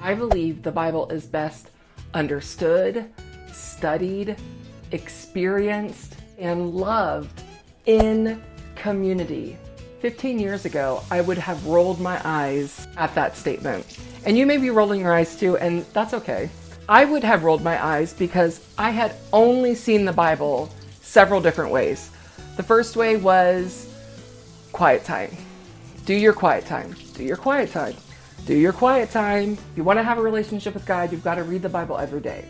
I believe the Bible is best understood, studied, experienced, and loved in community. 15 years ago, I would have rolled my eyes at that statement. And you may be rolling your eyes too, and that's okay. I would have rolled my eyes because I had only seen the Bible several different ways. The first way was quiet time. Do your quiet time. Do your quiet time. Do your quiet time. If you want to have a relationship with God, you've got to read the Bible every day.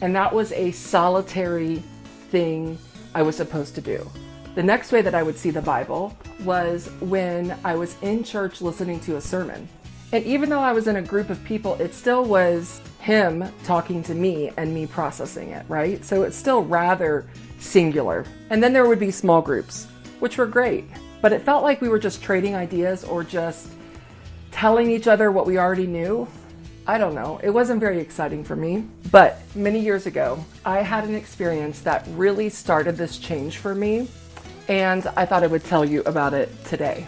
And that was a solitary thing I was supposed to do. The next way that I would see the Bible was when I was in church listening to a sermon. And even though I was in a group of people, it still was him talking to me and me processing it, right? So it's still rather singular. And then there would be small groups, which were great. But it felt like we were just trading ideas or just telling each other what we already knew. I don't know. It wasn't very exciting for me. But many years ago, I had an experience that really started this change for me. And I thought I would tell you about it today.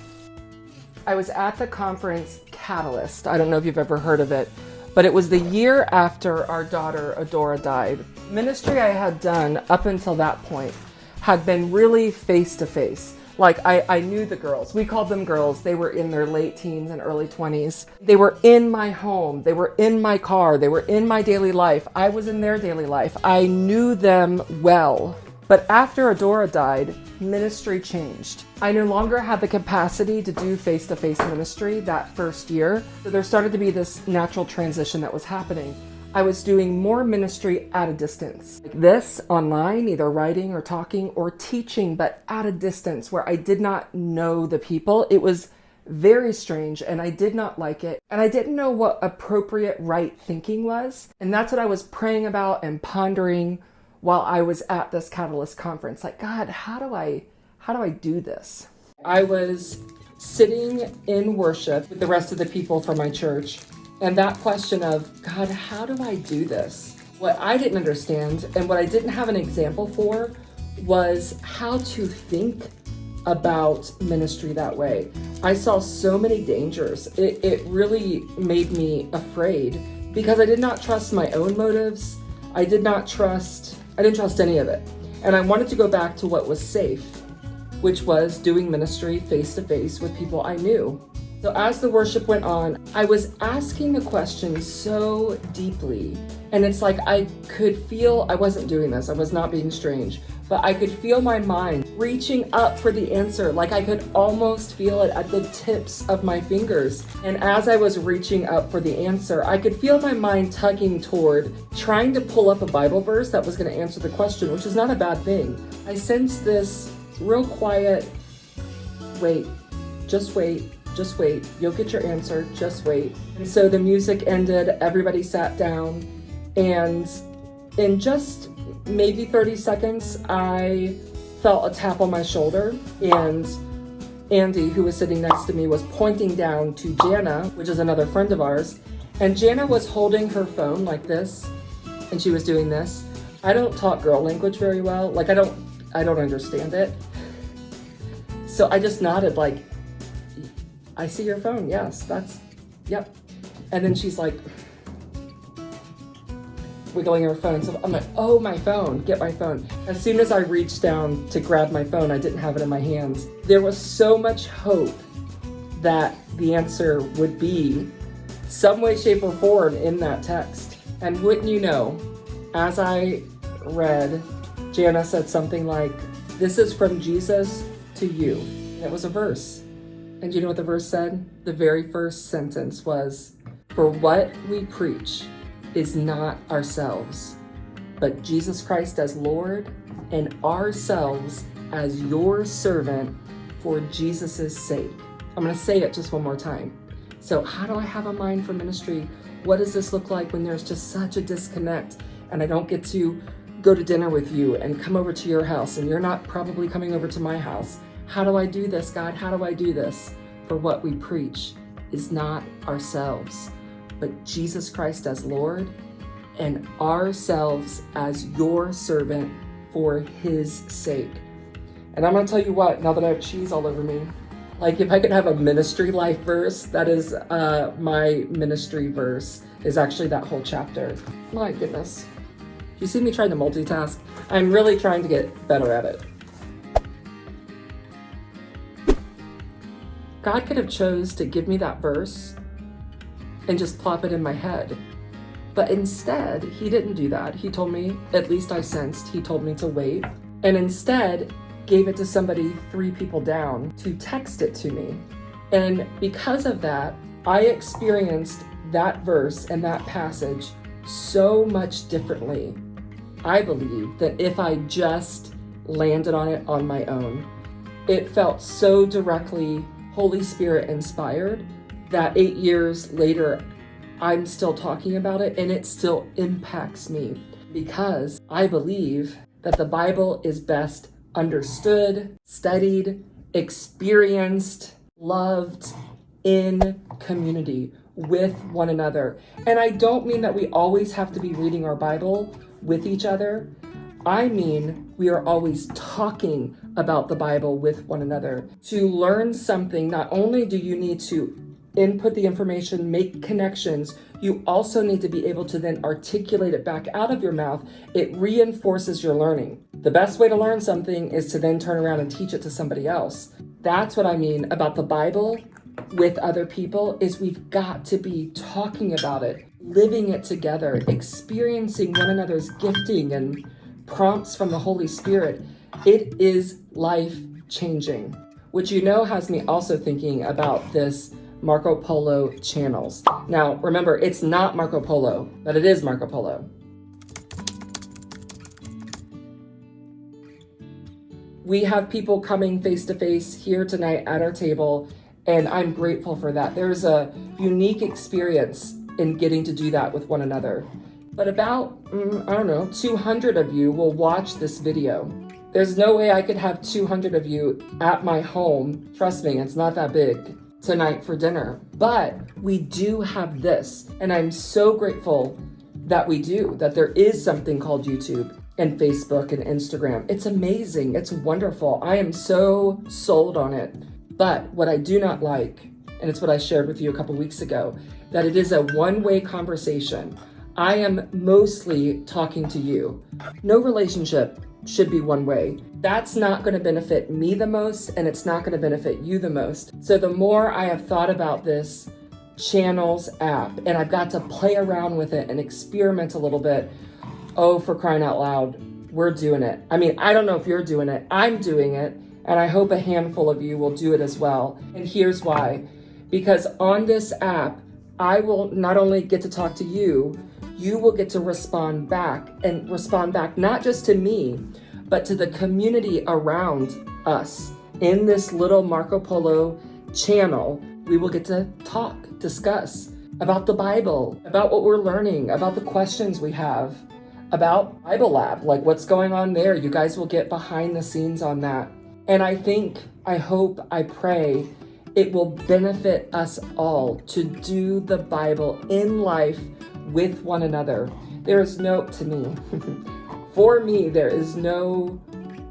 I was at the conference Catalyst. I don't know if you've ever heard of it, but it was the year after our daughter Adora died. Ministry I had done up until that point had been really face-to-face. Like I knew the girls. We called them girls. They were in their late teens and early 20s. They were in my home. They were in my car. They were in my daily life. I was in their daily life. I knew them well. But after Adora died, ministry changed. I no longer had the capacity to do face-to-face ministry that first year. So there started to be this natural transition that was happening. I was doing more ministry at a distance. Like this, online, either writing or talking or teaching, but at a distance where I did not know the people. It was very strange and I did not like it. And I didn't know what appropriate right thinking was. And that's what I was praying about and pondering while I was at this Catalyst conference. Like, God, how do I do this? I was sitting in worship with the rest of the people from my church. And that question of, God, how do I do this? What I didn't understand and what I didn't have an example for was how to think about ministry that way. I saw so many dangers. It really made me afraid because I did not trust my own motives. I didn't trust any of it. And I wanted to go back to what was safe, which was doing ministry face to face with people I knew. So as the worship went on, I was asking the question so deeply. And it's like I could feel, I wasn't doing this, I was not being strange, but I could feel my mind reaching up for the answer. Like I could almost feel it at the tips of my fingers. And as I was reaching up for the answer, I could feel my mind tugging toward trying to pull up a Bible verse that was going to answer the question, which is not a bad thing. I sensed this real quiet, wait, just wait. Just wait, you'll get your answer, just wait. And so the music ended, everybody sat down, and in just maybe 30 seconds, I felt a tap on my shoulder, and Andy, who was sitting next to me, was pointing down to Jana, which is another friend of ours, and Jana was holding her phone like this, and she was doing this. I don't talk girl language very well, like I don't understand it. So I just nodded like, I see your phone, yes, yep. And then she's like, wiggling her phone. So I'm like, oh, my phone, get my phone. As soon as I reached down to grab my phone, I didn't have it in my hands. There was so much hope that the answer would be some way, shape, or form in that text. And wouldn't you know, as I read, Jana said something like, this is from Jesus to you. And it was a verse. And you know what the verse said? The very first sentence was, for what we preach is not ourselves, but Jesus Christ as Lord and ourselves as your servant for Jesus' sake. I'm going to say it just one more time. So how do I have a mind for ministry? What does this look like when there's just such a disconnect and I don't get to go to dinner with you and come over to your house and you're not probably coming over to my house? How do I do this, God? How do I do this? For what we preach is not ourselves, but Jesus Christ as Lord and ourselves as your servant for his sake. And I'm going to tell you what, now that I have cheese all over me, like if I could have a ministry life verse, that is my ministry verse. is actually that whole chapter. My goodness. You see me trying to multitask? I'm really trying to get better at it. God could have chose to give me that verse and just plop it in my head. But instead, he didn't do that. He told me, at least I sensed, he told me to wait. And instead, gave it to somebody 3 people down to text it to me. And because of that, I experienced that verse and that passage so much differently, I believe, than if I just landed on it on my own. It felt so directly Holy Spirit inspired that 8 years later, I'm still talking about it and it still impacts me because I believe that the Bible is best understood, studied, experienced, loved in community with one another. And I don't mean that we always have to be reading our Bible with each other. I mean, we are always talking about the Bible with one another. To learn something, not only do you need to input the information, make connections, you also need to be able to then articulate it back out of your mouth. It reinforces your learning. The best way to learn something is to then turn around and teach it to somebody else. That's what I mean about the Bible with other people, is we've got to be talking about it, living it together, experiencing one another's gifting and prompts from the Holy Spirit. It is life-changing, which has me also thinking about this Marco Polo channels. Now, remember, it's not Marco Polo, but it is Marco Polo. We have people coming face to face here tonight at our table, and I'm grateful for that. There's a unique experience in getting to do that with one another. But about, 200 of you will watch this video. There's no way I could have 200 of you at my home. Trust me, it's not that big. Tonight for dinner. But we do have this, and I'm so grateful that we do, that there is something called YouTube and Facebook and Instagram. It's amazing. It's wonderful. I am so sold on it. But what I do not like, and it's what I shared with you a couple weeks ago, that it is a one-way conversation. I am mostly talking to you. No relationship should be one way. That's not going to benefit me the most, and it's not going to benefit you the most. So the more I have thought about this Channels app, and I've got to play around with it and experiment a little bit, oh, for crying out loud, we're doing it. I mean, I don't know if you're doing it. I'm doing it, and I hope a handful of you will do it as well. And here's why. Because on this app, I will not only get to talk to you, you will get to respond back not just to me, but to the community around us. In this little Marco Polo channel, we will get to talk, discuss about the Bible, about what we're learning, about the questions we have, about Bible Lab, like what's going on there. You guys will get behind the scenes on that. And I hope, I pray it will benefit us all to do the Bible in life with one another. For me, there is no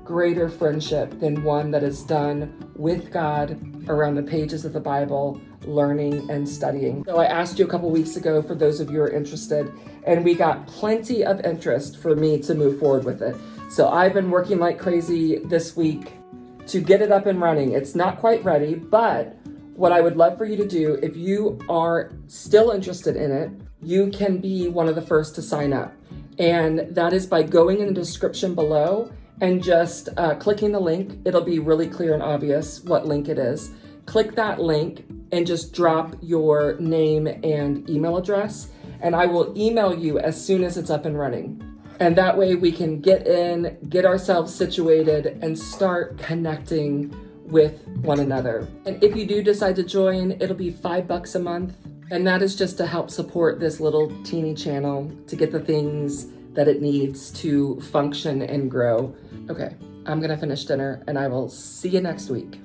greater friendship than one that is done with God around the pages of the Bible, learning and studying. So I asked you a couple weeks ago for those of you who are interested, and we got plenty of interest for me to move forward with it. So I've been working like crazy this week to get it up and running. It's not quite ready, but what I would love for you to do, if you are still interested in it, you can be one of the first to sign up. And that is by going in the description below and just clicking the link. It'll be really clear and obvious what link it is. Click that link and just drop your name and email address, and I will email you as soon as it's up and running. And that way we can get in, get ourselves situated, and start connecting with one another. And if you do decide to join, it'll be $5 a month. And that is just to help support this little teeny channel to get the things that it needs to function and grow. Okay, I'm gonna finish dinner and I will see you next week.